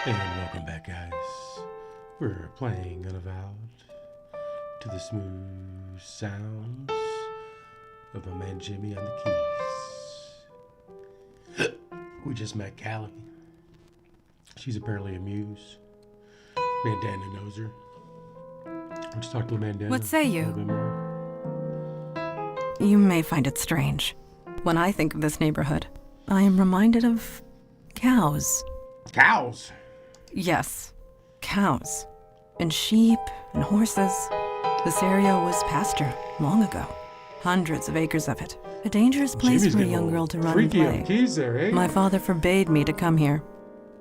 And welcome back, guys. We're playing Unavowed to the smooth sounds of my man Jimmy on the keys. We just met Callie. She's apparently a muse. Mandana knows her. Let's talk to Mandana. What say you? A little bit more. You may find it strange. When I think of this neighborhood, I am reminded of cows. Cows! Yes, cows. And sheep and horses. This area was pasture long ago. Hundreds of acres of it. A dangerous place Jimmy's for a getting young all girl to run and freaky on play. keys there, eh? My father forbade me to come here.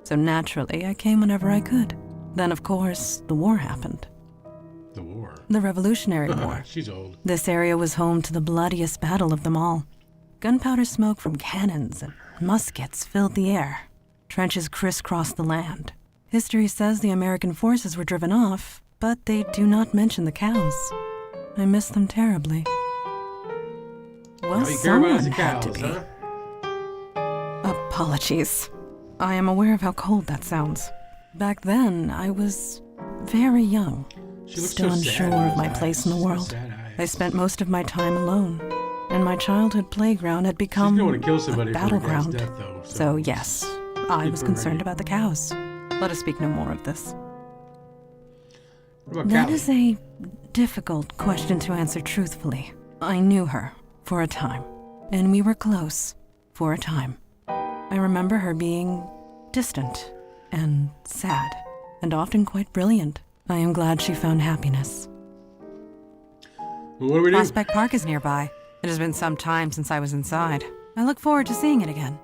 So naturally, I came whenever I could. Then, of course, the war happened. The war. The Revolutionary War. She's old. This area was home to the bloodiest battle of them all. Gunpowder smoke from cannons and muskets filled the air. Trenches crisscrossed the land. History says the American forces were driven off, but they do not mention the cows. I miss them terribly. Well, All you care about is someone the had to cows, be. huh? Apologies. I am aware of how cold that sounds. Back then, I was very young. She looks Still so unsure sad of my eyes. place in the She's got world. sad eyes. I spent most of my time alone, and my childhood playground had She's become going to kill somebody a for her dad's battleground. death, though. So yes, I keep was her concerned ready. about the cows. Let us speak no more of this. What about That Callie? is a difficult question to answer truthfully. I knew her for a time, and we were close for a time. I remember her being distant and sad, and often quite brilliant. I am glad she found happiness. Well, what do we do? Prospect Park is nearby. It has been some time since I was inside. I look forward to seeing it again.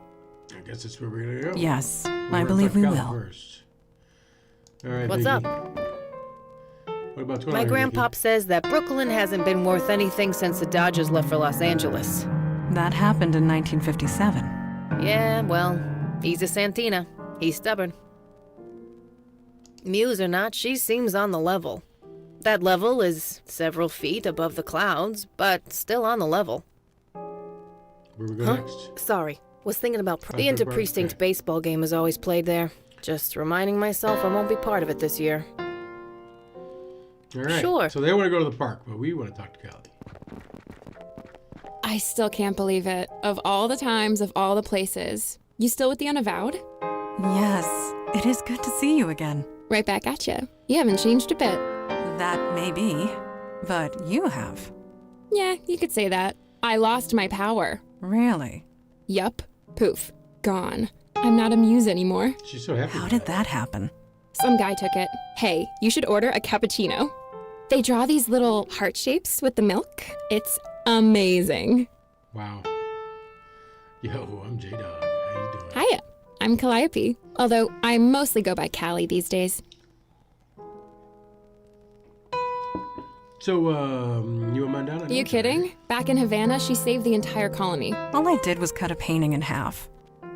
I guess that's where we're going to go. Yes, We're I gonna believe find we Callie will. First. All right, What's Vicky. up? What about My grandpop says that Brooklyn hasn't been worth anything since the Dodgers left for Los Angeles. That happened in 1957. Yeah, well, he's a Santina. He's stubborn. Muse or not, she seems on the level. That level is several feet above the clouds, but still on the level. Where we go next? Sorry, was thinking about the Prospect Park, inter-precinct okay. baseball game is always played there. Just reminding myself I won't be part of it this year. All right. Sure. So they want to go to the park, but we want to talk to Callie. I still can't believe it. Of all the times, of all the places. You still with the Unavowed? Yes, it is good to see you again. Right back at you. You haven't changed a bit. That may be, but you have. Yeah, you could say that. I lost my power. Really? Yup. Poof. Gone. I'm not a muse anymore. She's so happy. How about did it. that happen? Some guy took it. Hey, you should order a cappuccino. They draw these little heart shapes with the milk. It's amazing. Wow. Yo, I'm J-Dog. How you doing? Hiya. I'm Calliope. Although I mostly go by Callie these days. So, you and Mandana? Are you kidding? Back in Havana, she saved the entire colony. All I did was cut a painting in half.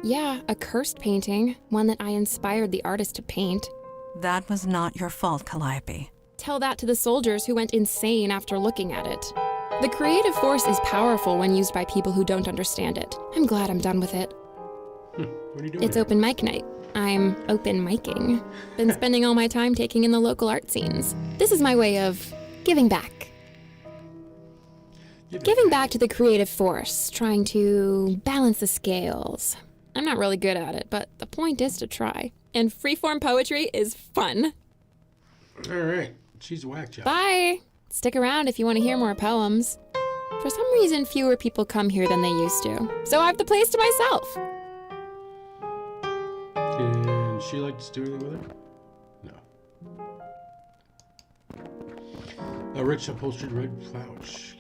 Yeah, a cursed painting, one that I inspired the artist to paint. That was not your fault, Calliope. Tell that to the soldiers who went insane after looking at it. The creative force is powerful when used by people who don't understand it. I'm glad I'm done with it. What are you doing? It's open mic night. I'm open micing. Been spending all my time taking in the local art scenes. This is my way of giving back. Giving back to the creative force, trying to balance the scales. I'm not really good at it, but the point is to try. And freeform poetry is fun. All right. She's whack job. Bye! Stick around if you want to hear more poems. For some reason, fewer people come here than they used to. So I have the place to myself. Can she like to do anything with it? No. A rich upholstered red pouch.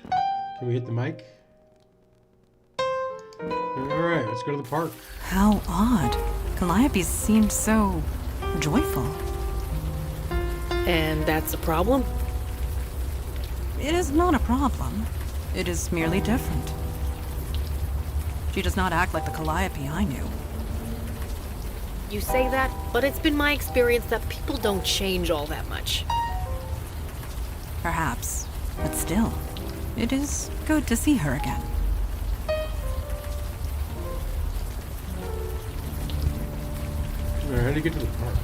Can we hit the mic? All right, let's go to the park. How odd. Calliope seemed so joyful. And that's a problem? It is not a problem. It is merely different. She does not act like the Calliope I knew. You say that, but it's been my experience that people don't change all that much. Perhaps, but still, it is good to see her again. All Alright, how do you get to the park?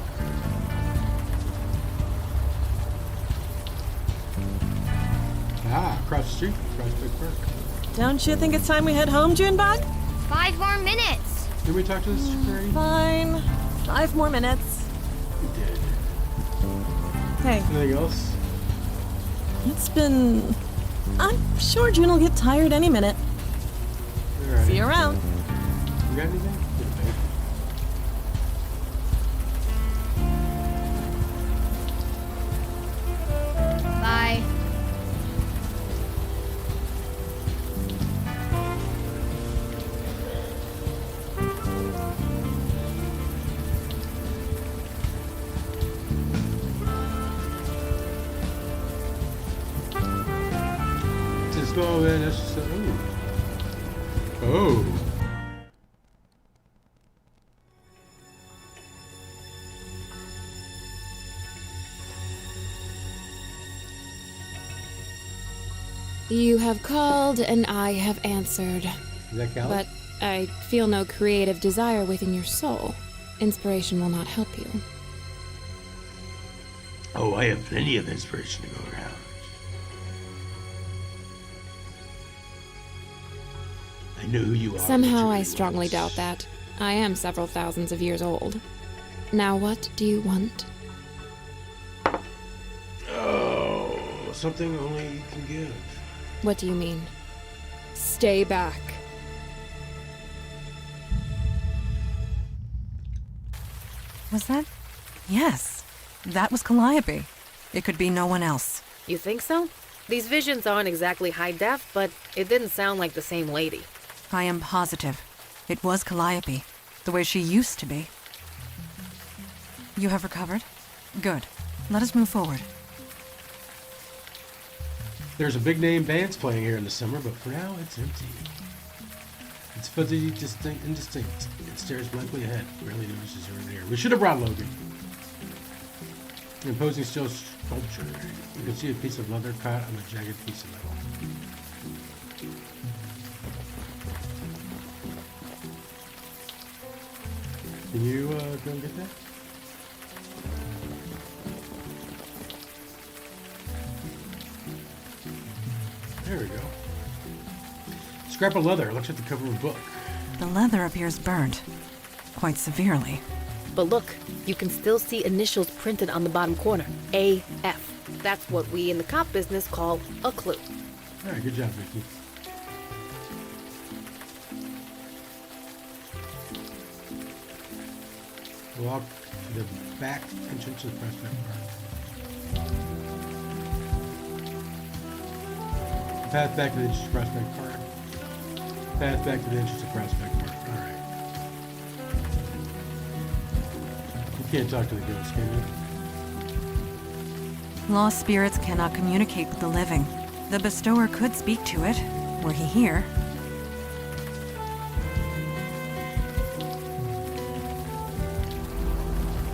Ah, across the street, Prospect Park. Don't you think it's time we head home, Junebug? 5 more minutes. Did we talk to the secretary? Fine. 5 more minutes. We did. Hey, Anything else? it's been... I'm sure June will get tired any minute. Alright. See you around. You got anything? Good, babe. Bye. Just go over there, that's just oh. You have called and I have answered, Is that Callie? but I feel no creative desire within your soul. Inspiration will not help you. Oh, I have plenty of inspiration to go around. I know who you are. Somehow but I you're strongly yours. doubt that. I am several thousands of years old. Now what do you want? Oh, something only you can give. What do you mean? Stay back. Was that? Yes. That was Calliope. It could be no one else. You think so? These visions aren't exactly high def, but it didn't sound like the same lady. I am positive. It was Calliope. The way she used to be. You have recovered? Good. Let us move forward. There's a big name bands playing here in the summer, but for now it's empty. It's fuzzy, distinct, indistinct. It stares blankly ahead. Rarely notices her there. We should have brought Logan. An imposing steel sculpture. You can see a piece of leather caught on a jagged piece of metal. Can you go and get that? There we go. Scrap of leather. Looks like the cover of a book. The leather appears burnt. Quite severely. But look, you can still see initials printed on the bottom corner. AF. That's what we in the cop business call a clue. All right, good job, Vicky. Walk to the back entrance of the Prospect Park. Path back to the entrance of Prospect Park. Path back to the entrance of Prospect Park. All right. You can't talk to the ghost, can you? Lost spirits cannot communicate with the living. The bestower could speak to it, were he here.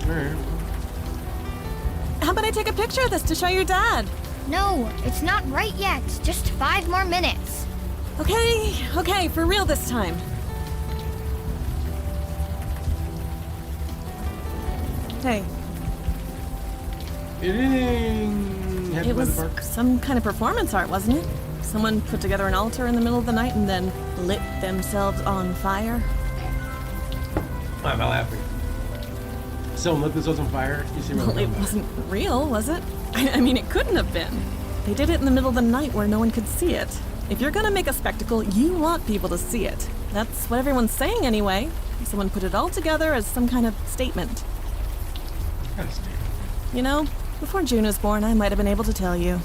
All right. How about I take a picture of this to show your dad? No, it's not right yet. Just 5 more minutes. Okay, for real this time. Hey, Anything happen it by the was park? some kind of performance art, wasn't it? Someone put together an altar in the middle of the night and then lit themselves on fire. Why am I laughing? Someone lit themselves on fire? You see what I'm Well, it talking about? wasn't real, was it? I mean, it couldn't have been. They did it in the middle of the night where no one could see it. If you're gonna make a spectacle, you want people to see it. That's what everyone's saying anyway. Someone put it all together as some kind of statement. Kind of stupid. You know, before June was born, I might have been able to tell you.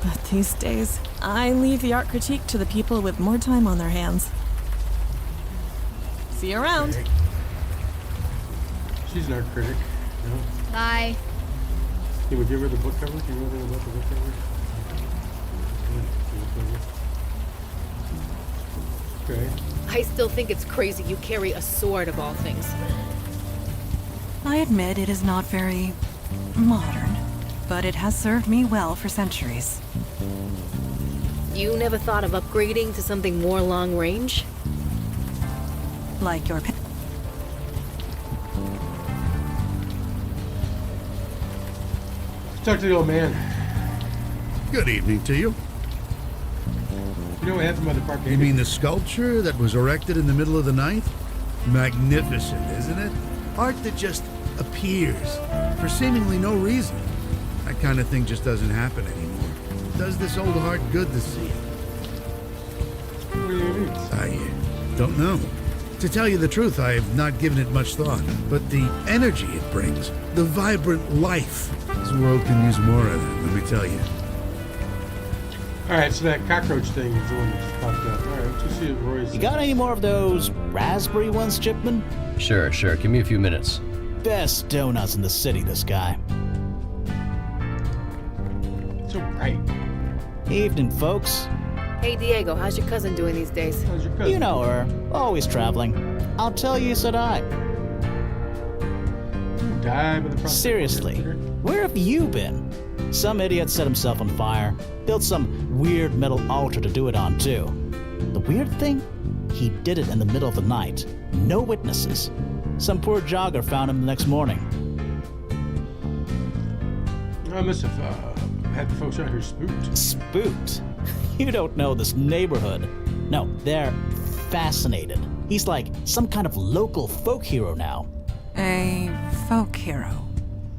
But these days, I leave the art critique to the people with more time on their hands. See you around. Okay. She's an art critic. No? Bye. Can we give her the book cover? Can you remember about the book cover? Okay. I still think it's crazy you carry a sword of all things. I admit it is not very modern, but it has served me well for centuries. You never thought of upgrading to something more long range? Like your talk to the old man. Good evening to you. You know what happened by the park? You mean the sculpture that was erected in the middle of the night? Magnificent, isn't it? Art that just appears for seemingly no reason. That kind of thing just doesn't happen anymore. It does this old heart good to see it. What do you mean? I don't know. To tell you the truth, I have not given it much thought. But the energy it brings, the vibrant life, this world can use more of it, let me tell you. Alright, so that cockroach thing is the one that just popped up. Alright, let's just see if Roy's... You got any more of those raspberry ones, Chipman? Sure. Give me a few minutes. Best donuts in the city, this guy. It's so bright. Evening, folks. Hey, Diego, how's your cousin doing these days? How's your cousin? You know her. Always traveling. I'll tell you, said I. Die by the prospect. Seriously, where have you been? Some idiot set himself on fire. Built some weird metal altar to do it on, too. The weird thing? He did it in the middle of the night. No witnesses. Some poor jogger found him the next morning. I must have had the folks out here spooked. Spooked? You don't know this neighborhood. No, they're fascinated. He's like some kind of local folk hero now. A folk hero.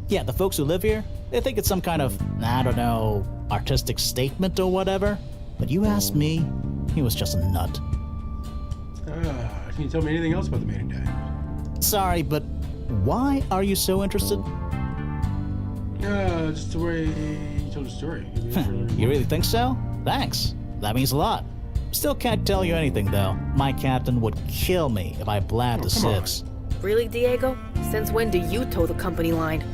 Yeah, the folks who live here, they think it's some kind of, I don't know, artistic statement or whatever. But you ask me, he was just a nut. Can you tell me anything else about the man who died? Sorry, but why are you so interested? Just the way you told the story. You really think so? Thanks. That means a lot. Still can't tell you anything, though. My captain would kill me if I blabbed the come on. sibs. Really, Diego? Since when do you toe the company line?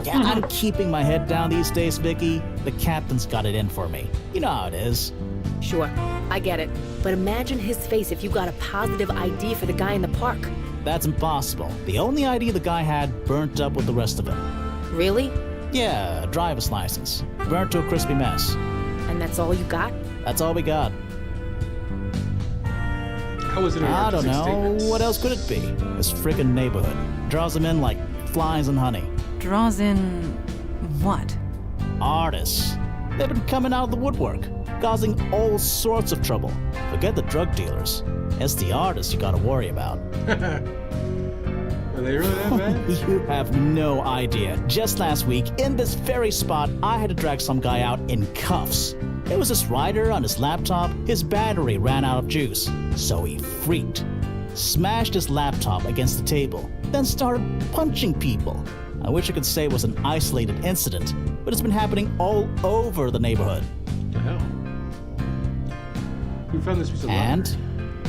Yeah, I'm keeping my head down these days, Vicky. The captain's got it in for me. You know how it is. Sure, I get it. But imagine his face if you got a positive ID for the guy in the park. That's impossible. The only ID the guy had burnt up with the rest of it. Really? Yeah, a driver's license. Burnt to a crispy mess. And that's all you got? That's all we got. How was it? I don't know. What else could it be? This frickin' neighborhood. Draws them in like flies in honey. Draws in what? Artists. They've been coming out of the woodwork, causing all sorts of trouble. Forget the drug dealers. It's the artists you gotta worry about. Are they really that bad? You have no idea. Just last week, in this very spot, I had to drag some guy out in cuffs. It was this writer on his laptop. His battery ran out of juice, so he freaked. Smashed his laptop against the table, then started punching people. I wish I could say it was an isolated incident, but it's been happening all over the neighborhood. What the hell? Who found this piece of And?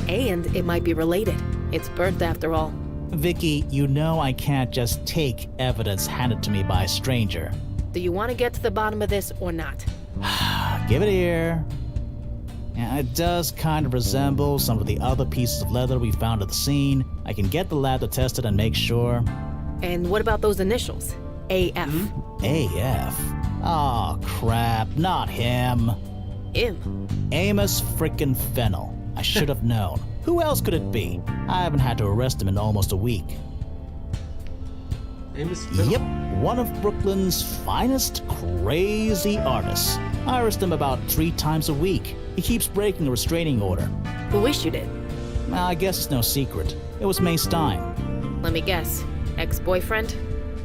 And it might be related. It's burnt after all. Vicky, you know I can't just take evidence handed to me by a stranger. Do you want to get to the bottom of this or not? Give it here. Yeah, it does kind of resemble some of the other pieces of leather we found at the scene. I can get the lab to test it and make sure. And what about those initials? AF. AF? Oh, crap. Not him. Him. Amos frickin' Fennel. I should have known. Who else could it be? I haven't had to arrest him in almost a week. Amos? Yep, one of Brooklyn's finest crazy artists. I arrest him about 3 times a week. He keeps breaking a restraining order. Who issued it? Well, I guess it's no secret. It was May Stein. Let me guess. Ex-boyfriend?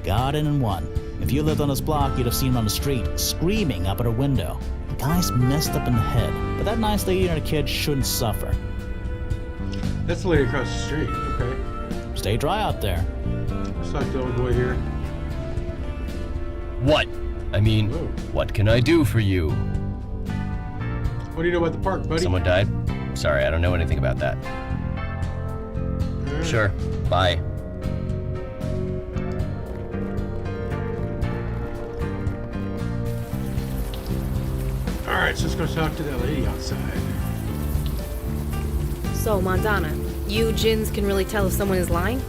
Got in and won. If you lived on his block, you'd have seen him on the street, screaming up at her window. The guy's messed up in the head, but that nice lady and her kid shouldn't suffer. That's the lady across the street. Okay. Stay dry out there. Let's talk to the old boy here. What? I mean, Whoa. what can I do for you? What do you know about the park, buddy? Someone died? Sorry, I don't know anything about that. All right. Sure. Bye. Alright, so let's go talk to that lady outside. So, Montana, you Jins can really tell if someone is lying?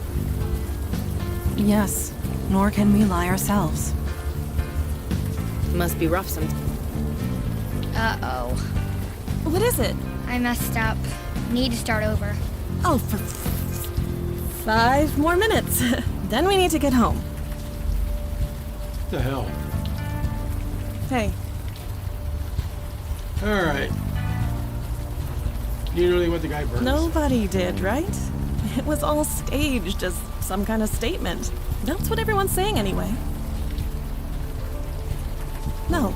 Yes, nor can we lie ourselves. Must be rough sometimes. Uh-oh. What is it? I messed up. Need to start over. Oh, for 5 more minutes. Then we need to get home. What the hell? Hey, Alright. You really what the guy burns? nobody did, right? It was all staged as some kind of statement. That's what everyone's saying anyway. No,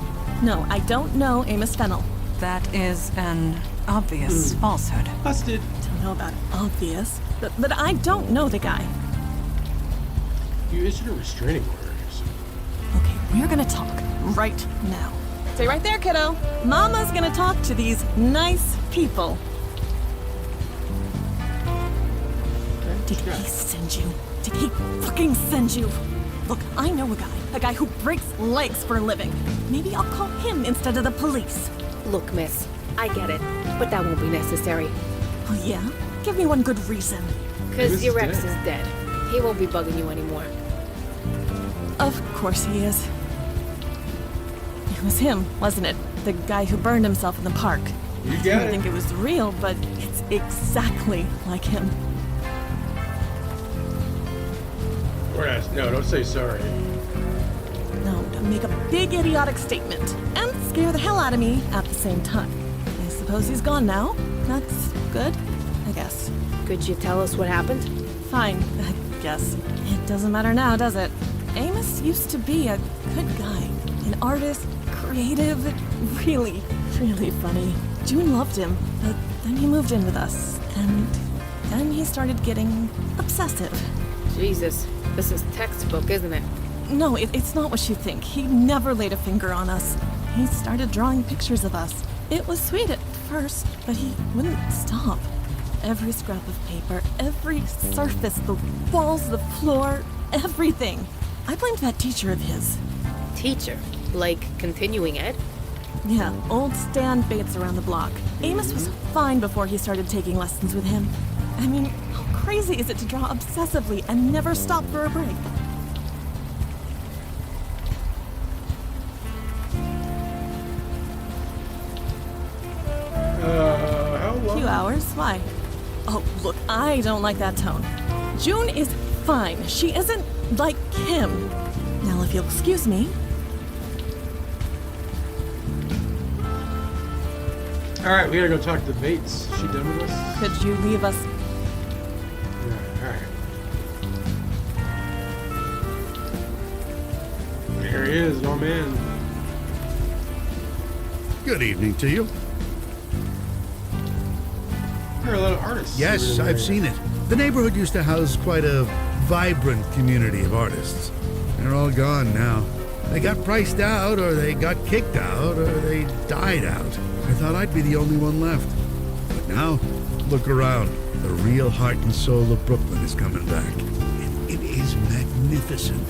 I don't know Amos Fennel. That is an obvious falsehood. Busted. Don't know about obvious, but I don't know the guy. You issued a restraining order. Okay, we're gonna talk right now. Stay right there, kiddo. Mama's gonna talk to these nice people. Did he send you? Did he fucking send you? Look, I know a guy who breaks legs for a living. Maybe I'll call him instead of the police. Look, miss, I get it, but that won't be necessary. Oh yeah? Give me one good reason. Because Who's your ex dead? is dead. He won't be bugging you anymore. Of course he is. It was him, wasn't it? The guy who burned himself in the park. You I got didn't it. think it was real, but it's exactly like him. No, don't say sorry. No, don't make a big idiotic statement and scare the hell out of me at the same time. I suppose he's gone now. That's good, I guess. Could you tell us what happened? Fine, I guess. It doesn't matter now, does it? Amos used to be a good guy. An artist, creative, really, really funny. June loved him, but then he moved in with us. And then he started getting obsessive. Jesus, this is textbook, isn't it? No, it's not what you think. He never laid a finger on us. He started drawing pictures of us. It was sweet at first, but he wouldn't stop. Every scrap of paper, every surface, the walls, the floor, everything. I blamed that teacher of his. Teacher? Like continuing ed? Yeah, old Stan Bates around the block. Amos was fine before he started taking lessons with him. I mean, how crazy is it to draw obsessively and never stop for a break? How long? 2 hours? Why? Oh, look, I don't like that tone. June is fine. She isn't like him. Now, if you'll excuse me. Alright, we gotta go talk to the Bates. She done with us? Could you leave us? Alright. There he is, oh man. Good evening to you. There are a lot of artists. Yes, I've seen it. The neighborhood used to house quite a vibrant community of artists. They're all gone now. They got priced out, or they got kicked out, or they died out. I thought I'd be the only one left. But now, look around. The real heart and soul of Brooklyn is coming back. It is magnificent.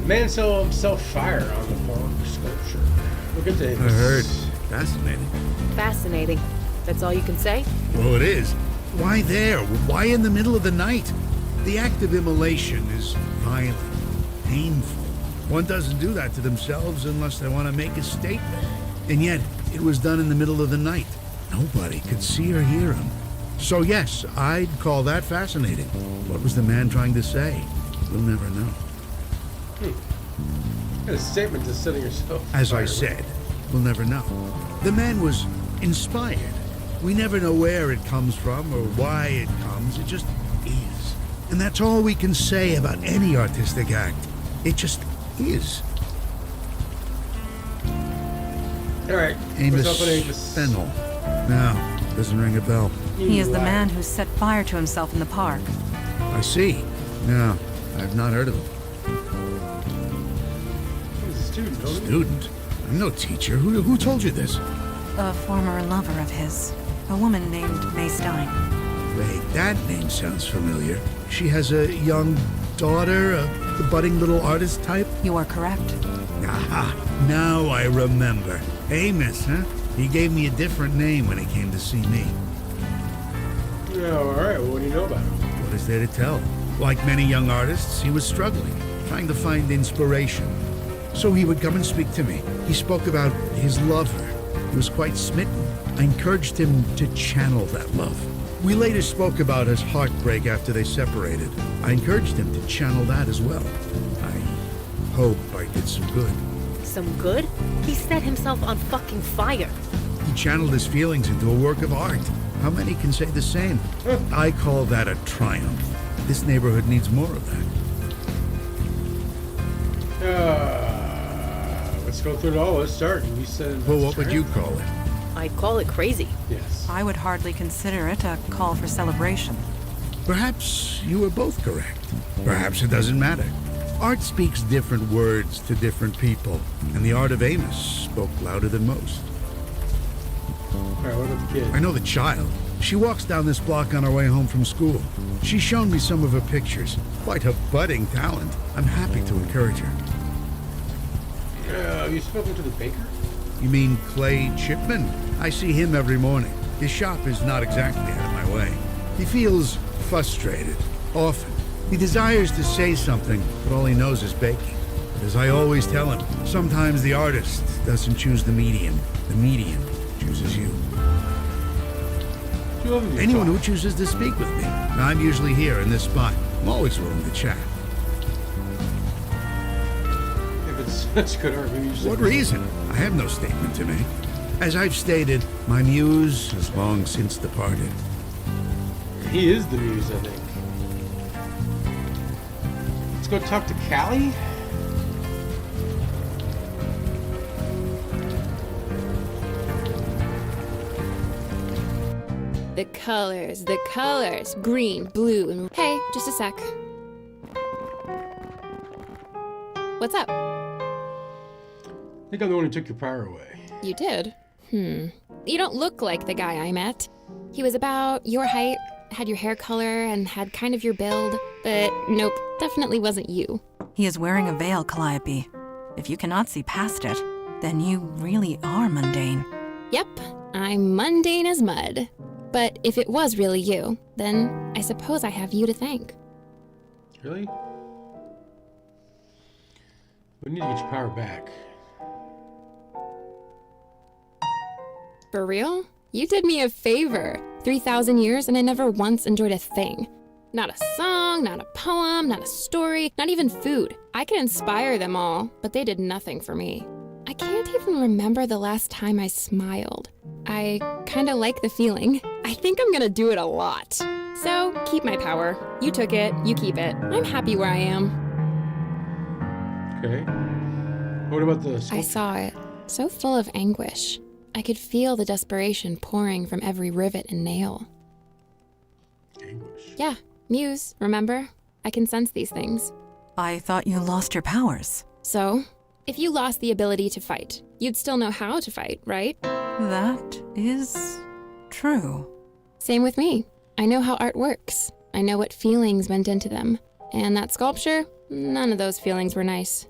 The man saw himself fire on the farm sculpture. Look at this. I heard. Fascinating. Fascinating. That's all you can say? Well, it is. Why there? Why in the middle of the night? The act of immolation is violent, painful. One doesn't do that to themselves unless they want to make a statement. And yet, it was done in the middle of the night. Nobody could see or hear him. So yes, I'd call that fascinating. What was the man trying to say? We'll never know. What kind of statement to setting yourself As fire I with? said, we'll never know. The man was inspired. We never know where it comes from or why it comes. It just is. And that's all we can say about any artistic act. It just is. Alright. Amos Fennel. No, doesn't ring a bell. He is the man who set fire to himself in the park. I see. No, I've not heard of him. He's a student, don't he? Student? I'm no teacher. Who told you this? A former lover of his. A woman named May Stein. Wait, that name sounds familiar. She has a young daughter, the budding little artist type? You are correct. Aha, now I remember. Amos, huh? He gave me a different name when he came to see me. Yeah, alright, well, what do you know about him? What is there to tell? Like many young artists, he was struggling, trying to find inspiration. So he would come and speak to me. He spoke about his lover. He was quite smitten. I encouraged him to channel that love. We later spoke about his heartbreak after they separated. I encouraged him to channel that as well. I hope I did some good. Some good? He set himself on fucking fire. He channeled his feelings into a work of art. How many can say the same? I call that a triumph. This neighborhood needs more of that. Let's go through it all. Let's start. You said. Well, what would you call it? I'd call it crazy. Yes. I would hardly consider it a call for celebration. Perhaps you were both correct. Perhaps it doesn't matter. Art speaks different words to different people, and the art of Amos spoke louder than most. All right, what about the kid? I know the child. She walks down this block on her way home from school. She's shown me some of her pictures. Quite a budding talent. I'm happy to encourage her. You spoken to the baker? You mean Clay Chipman? I see him every morning. His shop is not exactly out of my way. He feels frustrated, often. He desires to say something, but all he knows is baking. But as I always tell him, sometimes the artist doesn't choose the medium chooses you. Anyone who chooses to speak with me. I'm usually here in this spot. I'm always willing to chat. If it's such good art, maybe you should. What reason? I have no statement to make. As I've stated, my muse has long since departed. He is the muse, I think. Let's go talk to Callie. The colors. Green, blue, and... Hey, just a sec. What's up? I think I'm the one who took your power away. You did? You don't look like the guy I met. He was about your height, had your hair color, and had kind of your build. But nope, definitely wasn't you. He is wearing a veil, Calliope. If you cannot see past it, then you really are mundane. Yep, I'm mundane as mud. But if it was really you, then I suppose I have you to thank. Really? We need to get your power back. For real? You did me a favor. 3,000 years and I never once enjoyed a thing. Not a song, not a poem, not a story, not even food. I could inspire them all, but they did nothing for me. I can't even remember the last time I smiled. I kinda like the feeling. I think I'm gonna do it a lot. So, keep my power. You took it, you keep it. I'm happy where I am. Okay. What about the sculpture? I saw it, so full of anguish. I could feel the desperation pouring from every rivet and nail. Anguish. Yeah, Muse, remember? I can sense these things. I thought you lost your powers. So, if you lost the ability to fight, you'd still know how to fight, right? That is true. Same with me. I know how art works. I know what feelings went into them. And that sculpture, none of those feelings were nice.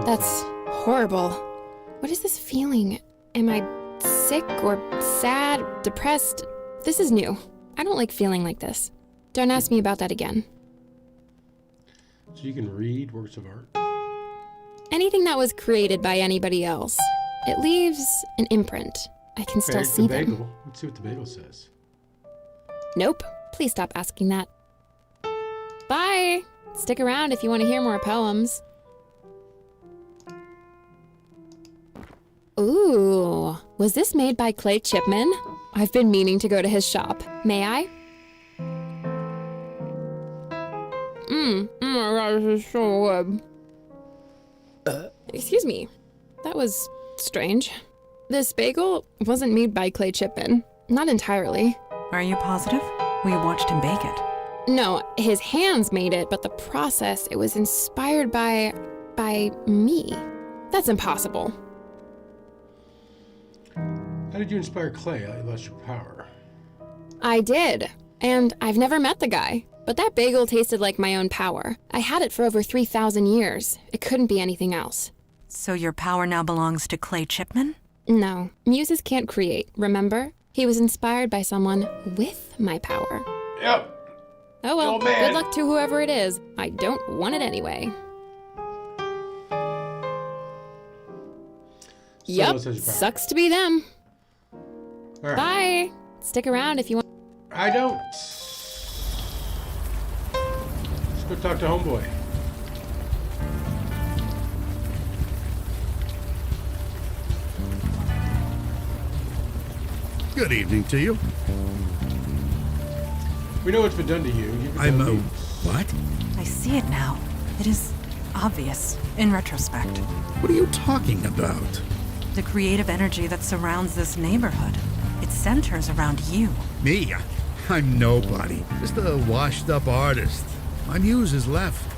That's horrible. What is this feeling? Am I sick or sad, depressed? This is new. I don't like feeling like this. Don't ask me about that again. So you can read works of art? Anything that was created by anybody else. It leaves an imprint. I can still see the them. bagel. Let's see what the bagel says. Nope. Please stop asking that. Bye! Stick around if you want to hear more poems. Ooh, was this made by Clay Chipman? I've been meaning to go to his shop. May I? Oh my god, this is so good. Excuse me. That was strange. This bagel wasn't made by Clay Chipman. Not entirely. Are you positive? We watched him bake it. No, his hands made it, but the process, it was inspired by me. That's impossible. How did you inspire Clay? I lost your power. I did. And I've never met the guy. But that bagel tasted like my own power. I had it for over 3,000 years. It couldn't be anything else. So your power now belongs to Clay Chipman? No, muses can't create, remember? He was inspired by someone with my power. Yep. Oh well, Oh, man. good luck to whoever it is. I don't want it anyway. Yup, else has your power. sucks to be them. All right. Bye. Stick around if you want. I don't. Let's go talk to homeboy. Good evening to you. We know what's been done to you. You can I'm tell me. what? I see it now. It is obvious in retrospect. What are you talking about? The creative energy that surrounds this neighborhood. It centers around you. Me? I'm nobody. Just a washed-up artist. My muse has left.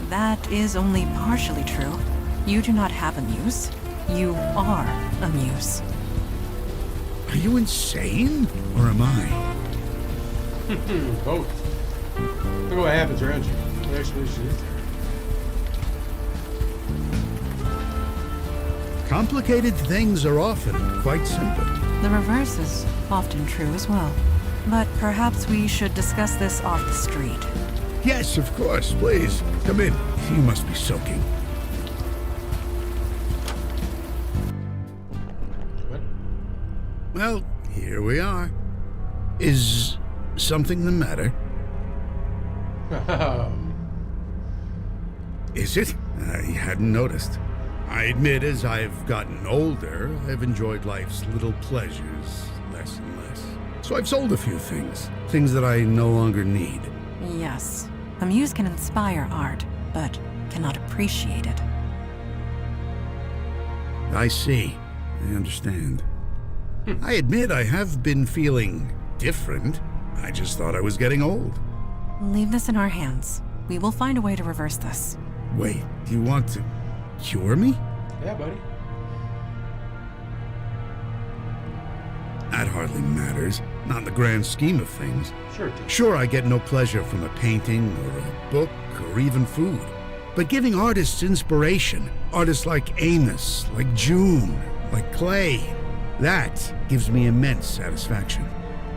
That is only partially true. You do not have a muse. You are a muse. Are you insane? Or am I? Both. Look what happens around you. What explanation is there? Complicated things are often quite simple. The reverse is often true as well. But perhaps we should discuss this off the street. Yes, of course. Please, come in. You must be soaking. What? Well, here we are. Is something the matter? Is it? I hadn't noticed. I admit, as I've gotten older, I've enjoyed life's little pleasures less and less. So I've sold a few things. Things that I no longer need. Yes, a muse can inspire art, but cannot appreciate it. I see. I understand. I admit I have been feeling different. I just thought I was getting old. Leave this in our hands. We will find a way to reverse this. Wait, do you want to cure me? Yeah, buddy. That hardly matters. Not in the grand scheme of things. Sure it does. Sure, I get no pleasure from a painting or a book or even food. But giving artists inspiration, artists like Amos, like June, like Clay, that gives me immense satisfaction.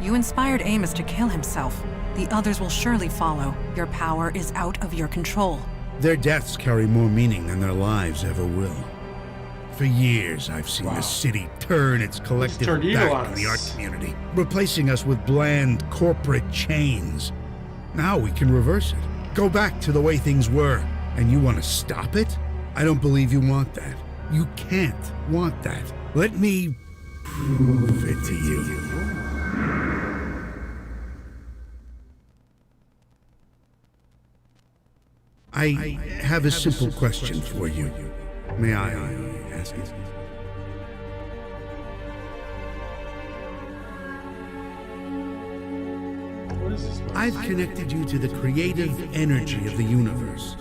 You inspired Amos to kill himself. The others will surely follow. Your power is out of your control. Their deaths carry more meaning than their lives ever will. For years, I've seen the city turn its collective turned evil on back on the us. art community, replacing us with bland corporate chains. Now we can reverse it. Go back to the way things were. And you want to stop it? I don't believe you want that. You can't want that. Let me prove it to you. I have a simple question for you. May I ask it? What is this? Bud? I've connected you to the creative energy of the universe.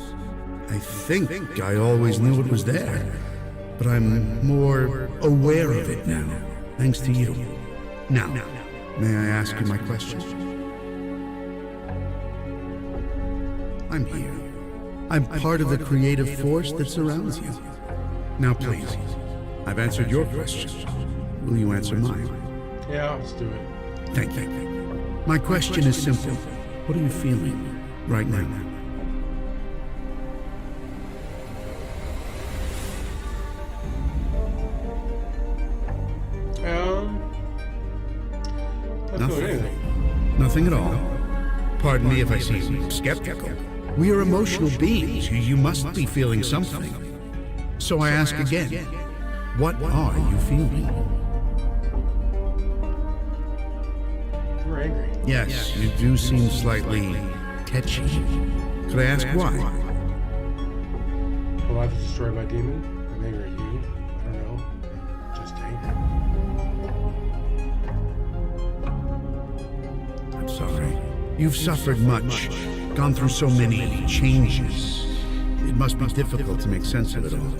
I think I always knew it was there, but I'm more aware of it now, thanks to you. Now, may I ask you my question? I'm here. I'm part of the creative force that surrounds you. Now, please, I've answered your question. Will you answer mine? Yeah, let's do it. Thank you. My question is simple. What are you feeling right now? Not feeling anything. Nothing at all. Pardon me if I seem skeptical. We are emotional beings. You must be feeling something. So I ask again, what are you feeling? You're angry. Yes, you do seem slightly tetchy. Could I ask why? Well, I've destroyed my demon. I'm angry at you. I don't know. Just angry. I'm sorry. You've suffered much, gone through so many changes. It must be difficult to make sense of it all.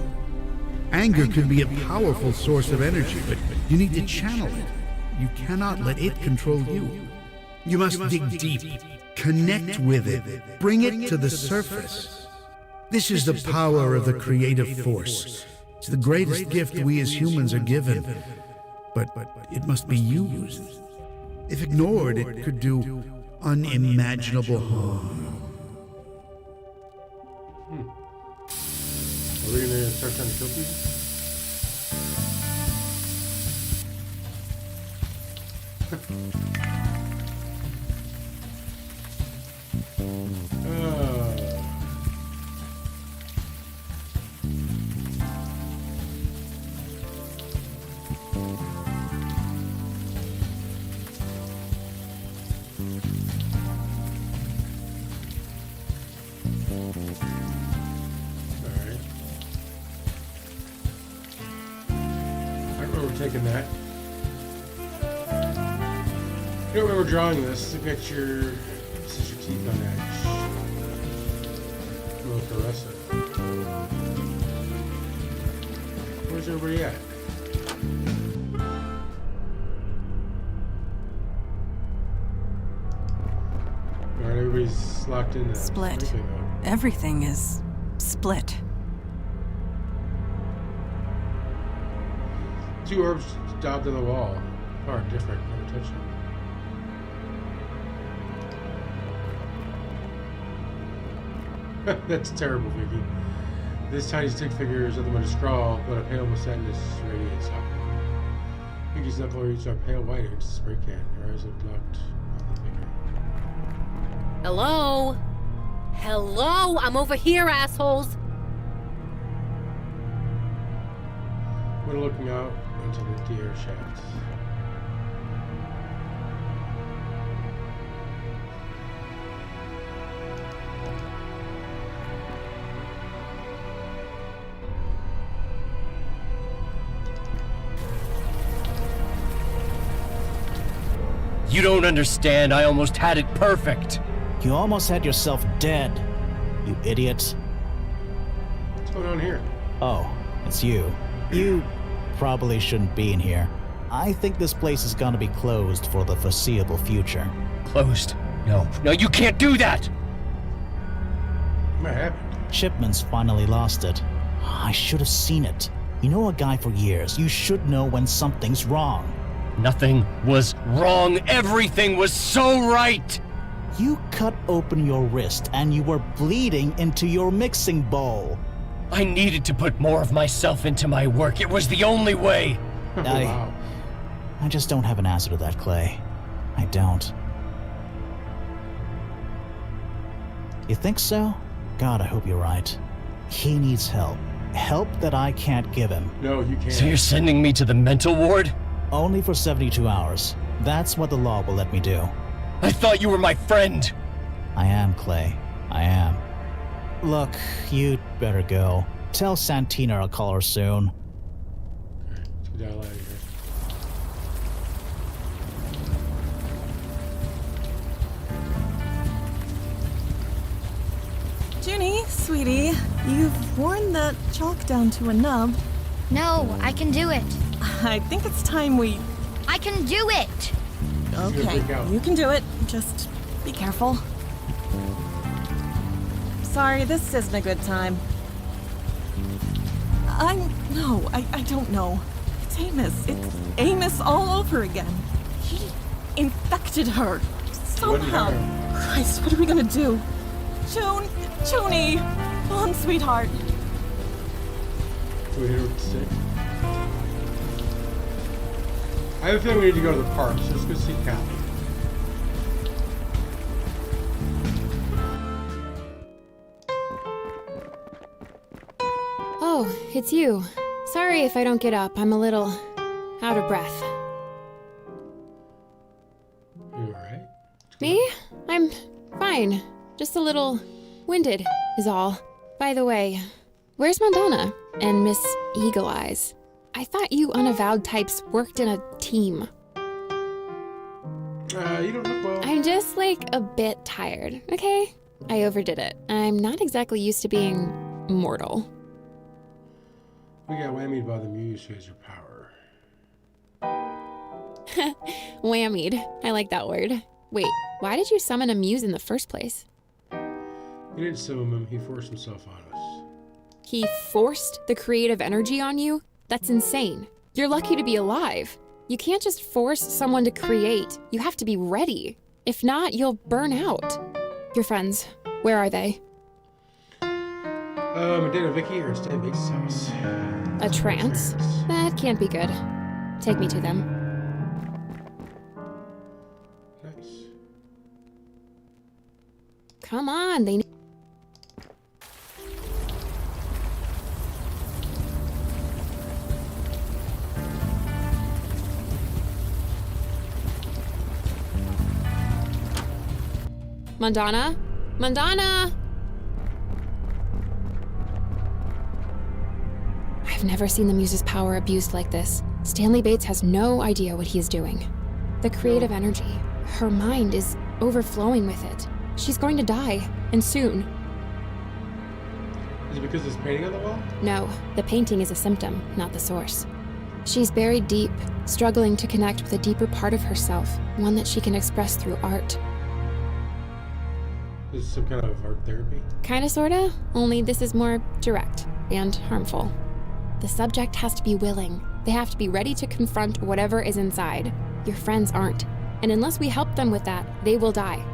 Anger can be a powerful source of energy, but you need to channel it. You cannot let it control you. You must dig deep, connect with it, bring it to the surface. This is the power of the creative force. It's the greatest gift we as humans are given, but it must be used. If ignored, it could do unimaginable harm. Are we gonna start trying to kill people? I'm taking that. You don't remember drawing this. Look at your... This is your teeth on edge. Little fluorescent. Where's everybody at? Alright, everybody's locked in there. Split. Everything is split. Two orbs daubed on the wall. Oh, different. Never touched them. That's terrible, Vicky. This tiny stick figure is nothing but a straw, but a pale mustache radiates off. Vicky's knuckle reads are pale white against the spray can. Her eyes look locked on the figure. Hello? Hello? I'm over here, assholes. We're looking out into the empty air shafts. You don't understand. I almost had it perfect. You almost had yourself dead, you idiot. What's going on here? Oh, it's you. You probably shouldn't be in here. I think this place is gonna be closed for the foreseeable future. Closed? No. No, you can't do that! What happened? Shipman's finally lost it. I should have seen it. You know a guy for years. You should know when something's wrong. Nothing was wrong. Everything was so right! You cut open your wrist and you were bleeding into your mixing bowl. I needed to put more of myself into my work. It was the only way. Wow. I just don't have an answer to that, Clay. I don't. You think so? God, I hope you're right. He needs help. Help that I can't give him. No, you can't. So you're sending me to the mental ward? Only for 72 hours. That's what the law will let me do. I thought you were my friend. I am, Clay. I am. Look, you'd better go. Tell Santina I'll call her soon. Okay, let's get the hell out of here. Junie, sweetie, you've worn that chalk down to a nub. No, I can do it. I think it's time we... I can do it! Okay, you can do it. Just be careful. Sorry, this isn't a good time. I don't know. It's Amos. It's Amos all over again. He infected her. Somehow. Christ, what are we gonna do? Junie! Come on, sweetheart. Do we hit her with the stick? I have a feeling we need to go to the park, so let's go see Cal. Oh, it's you. Sorry if I don't get up. I'm a little out of breath. You alright? Me? I'm fine. Just a little winded is all. By the way, where's Madonna and Miss Eagle Eyes? I thought you Unavowed types worked in a team. You don't look well. I'm just a bit tired, okay? I overdid it. I'm not exactly used to being mortal. We got whammied by the muse who has your power. Whammied. I like that word. Wait, why did you summon a muse in the first place? We didn't summon him, he forced himself on us. He forced the creative energy on you? That's insane. You're lucky to be alive. You can't just force someone to create. You have to be ready. If not, you'll burn out. Your friends, where are they? Dana Vicky are at Stan Bates' house. A trance? That can't be good. Take me to them. Nice. Come on, they need... Madonna? Madonna! I've never seen the muse's power abused like this. Stanley Bates has no idea what he is doing. The creative energy, her mind is overflowing with it. She's going to die, and soon. Is it because there's painting on the wall? No, the painting is a symptom, not the source. She's buried deep, struggling to connect with a deeper part of herself, one that she can express through art. This is some kind of art therapy? Kinda sorta, only this is more direct and harmful. The subject has to be willing. They have to be ready to confront whatever is inside. Your friends aren't. And unless we help them with that, they will die.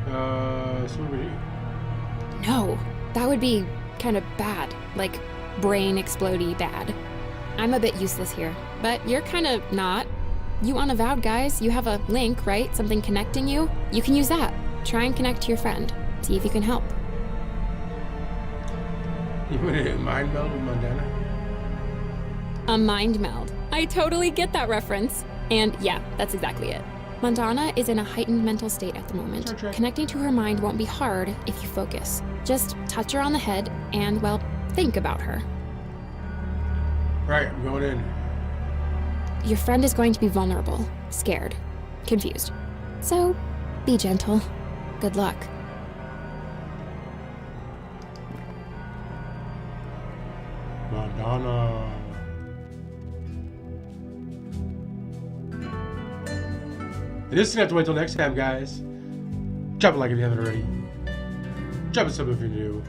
So what would you? No, that would be kind of bad. Like, brain explodey bad. I'm a bit useless here, but you're kind of not. You Unavowed guys, you have a link, right? Something connecting you? You can use that. Try and connect to your friend. See if you can help. You want to mind meld with Montana? A mind meld. I totally get that reference. And yeah, that's exactly it. Montana is in a heightened mental state at the moment. Sure. Connecting to her mind won't be hard if you focus. Just touch her on the head and, well, think about her. Right, I'm going in. Your friend is going to be vulnerable, scared, confused. So, be gentle. Good luck. Madonna. And this is gonna have to wait till next time, guys. Drop a like if you haven't already. Drop a sub if you're new.